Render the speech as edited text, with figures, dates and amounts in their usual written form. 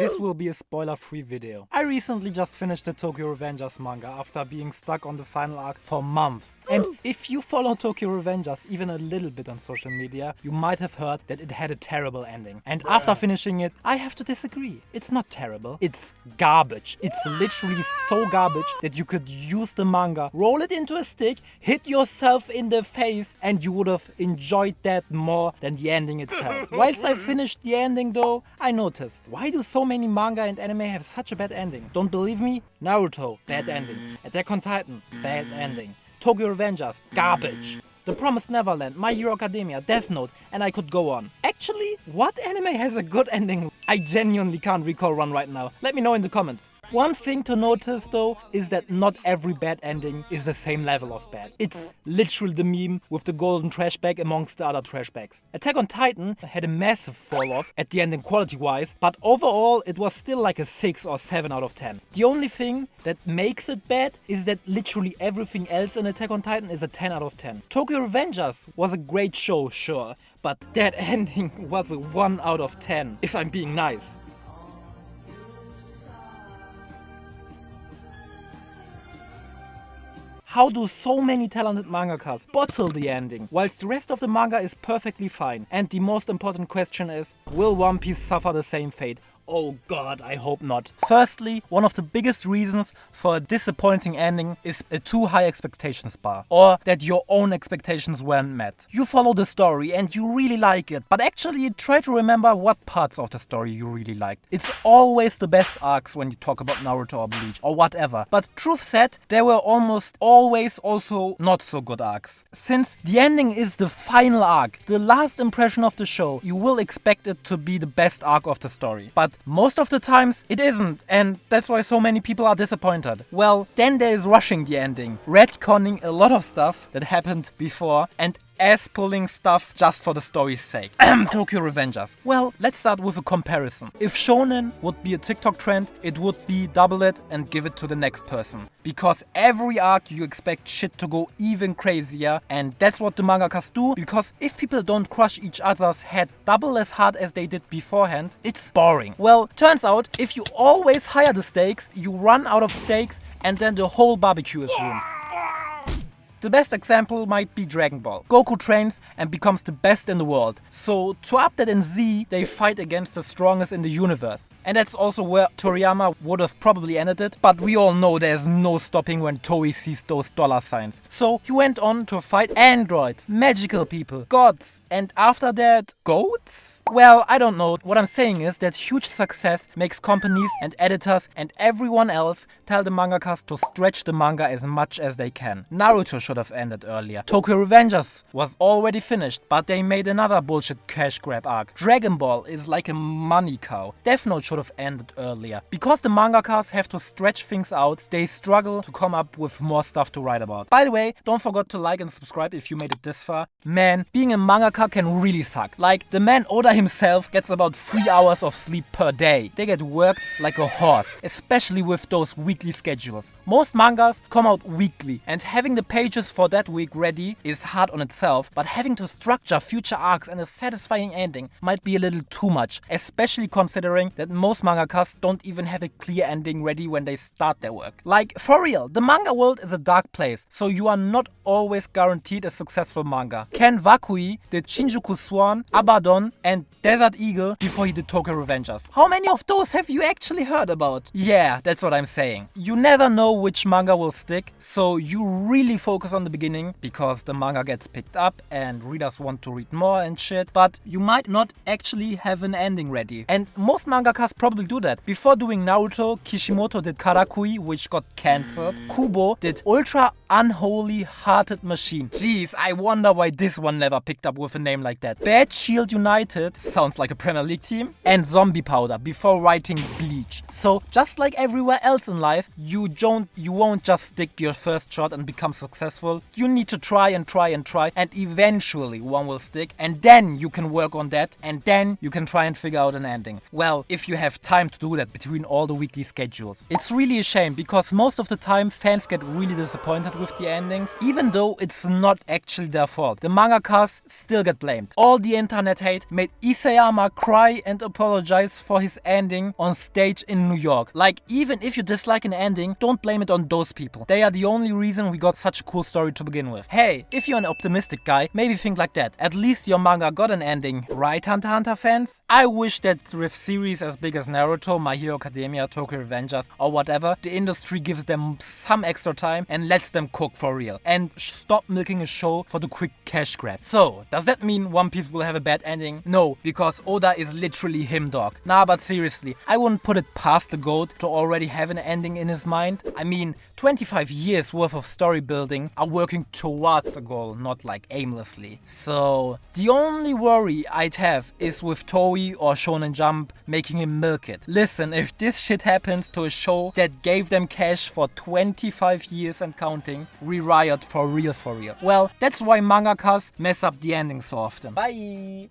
This will be a spoiler-free video. I recently just finished the Tokyo Revengers manga after being stuck on the final arc for months. And if you follow Tokyo Revengers even a little bit on social media, you might have heard that it had a terrible ending. And after finishing it, I have to disagree. It's not terrible. It's garbage. It's literally so garbage that you could use the manga, roll it into a stick, hit yourself in the face, and you would have enjoyed that more than the ending itself. Whilst I finished the ending though, I noticed, why do so many manga and anime have such a bad ending? Don't believe me? Naruto, bad ending. Attack on Titan, bad ending. Tokyo Revengers, garbage. The Promised Neverland, My Hero Academia, Death Note, and I could go on. Actually, what anime has a good ending? I genuinely can't recall one right now. Let me know in the comments. One thing to notice though is that not every bad ending is the same level of bad. It's literally the meme with the golden trash bag amongst the other trash bags. Attack on Titan had a massive fall off at the ending quality wise, but overall it was still like a 6 or 7 out of 10. The only thing that makes it bad is that literally everything else in Attack on Titan is a 10 out of 10. Tokyo Revengers was a great show, sure, but that ending was a 1 out of 10, if I'm being nice. How do so many talented mangakas bottle the ending, whilst the rest of the manga is perfectly fine? And the most important question is, will One Piece suffer the same fate? Oh god, I hope not. Firstly, one of the biggest reasons for a disappointing ending is a too high expectations bar, or that your own expectations weren't met. You follow the story and you really like it, but actually try to remember what parts of the story you really liked. It's always the best arcs when you talk about Naruto or Bleach or whatever, but truth said, there were almost always also not so good arcs. Since the ending is the final arc, the last impression of the show, you will expect it to be the best arc of the story. But most of the times it isn't, and that's why so many people are disappointed. Well, then there is rushing the ending, retconning a lot of stuff that happened before, and ass-pulling stuff just for the story's sake. Tokyo Revengers. Well, let's start with a comparison. If shonen would be a TikTok trend, it would be double it and give it to the next person. Because every arc you expect shit to go even crazier, and that's what the mangakas do, because if people don't crush each other's head double as hard as they did beforehand, it's boring. Well, turns out, if you always higher the stakes, you run out of stakes and then the whole barbecue is ruined. The best example might be Dragon Ball. Goku trains and becomes the best in the world. So to up that in Z, they fight against the strongest in the universe. And that's also where Toriyama would have probably ended it, but we all know there's no stopping when Toei sees those dollar signs. So he went on to fight androids, magical people, gods, and after that, goats? Well, I don't know. What I'm saying is that huge success makes companies and editors and everyone else tell the mangakas to stretch the manga as much as they can. Naruto should have ended earlier. Tokyo Revengers was already finished, but they made another bullshit cash grab arc. Dragon Ball is like a money cow. Death Note should have ended earlier. Because the mangakas have to stretch things out, they struggle to come up with more stuff to write about. By the way, don't forget to like and subscribe if you made it this far. Man, being a mangaka can really suck. Like, the man Oda himself gets about 3 hours of sleep per day. They get worked like a horse, especially with those weekly schedules. Most mangas come out weekly, and having the pages for that week ready is hard on itself, but having to structure future arcs and a satisfying ending might be a little too much, especially considering that most mangakas don't even have a clear ending ready when they start their work. Like, for real, the manga world is a dark place, so you are not always guaranteed a successful manga. Ken Wakui did Shinjuku Swan, Abaddon, and Desert Eagle before he did Tokyo Revengers. How many of those have you actually heard about? Yeah, that's what I'm saying. You never know which manga will stick, so you really focus on the beginning because the manga gets picked up and readers want to read more and shit, but you might not actually have an ending ready. And most mangakas probably do that. Before doing Naruto, Kishimoto did Karakui, which got cancelled. Kubo did Ultra Unholy Hearted Machine. Jeez, I wonder why this one never picked up with a name like that. Bad Shield United sounds like a Premier League team. And Zombie Powder before writing Bleach. So just like everywhere else in life, you won't just stick your first shot and become successful. You need to try and try and try, and eventually one will stick, and then you can work on that, and then you can try and figure out an ending. Well, if you have time to do that between all the weekly schedules. It's really a shame because most of the time fans get really disappointed with the endings, even though it's not actually their fault. The mangakas still get blamed. All the internet hate made Isayama cry and apologize for his ending on stage in New York. Like, even if you dislike an ending, don't blame it on those people. They are the only reason we got such a cool story to begin with. Hey, if you're an optimistic guy, maybe think like that. At least your manga got an ending, right, Hunter x Hunter fans? I wish that with series as big as Naruto, My Hero Academia, Tokyo Revengers, or whatever, the industry gives them some extra time and lets them cook for real. And stop milking a show for the quick cash grab. So, does that mean One Piece will have a bad ending? No, because Oda is literally him, dog. Nah, but seriously, I wouldn't put it past the GOAT to already have an ending in his mind. I mean, 25 years worth of story building are working towards a goal, not like aimlessly. So, the only worry I'd have is with Toei or Shonen Jump making him milk it. Listen, if this shit happens to a show that gave them cash for 25 years and counting, we riot for real for real. Well, that's why mangakas mess up the ending so often. Bye!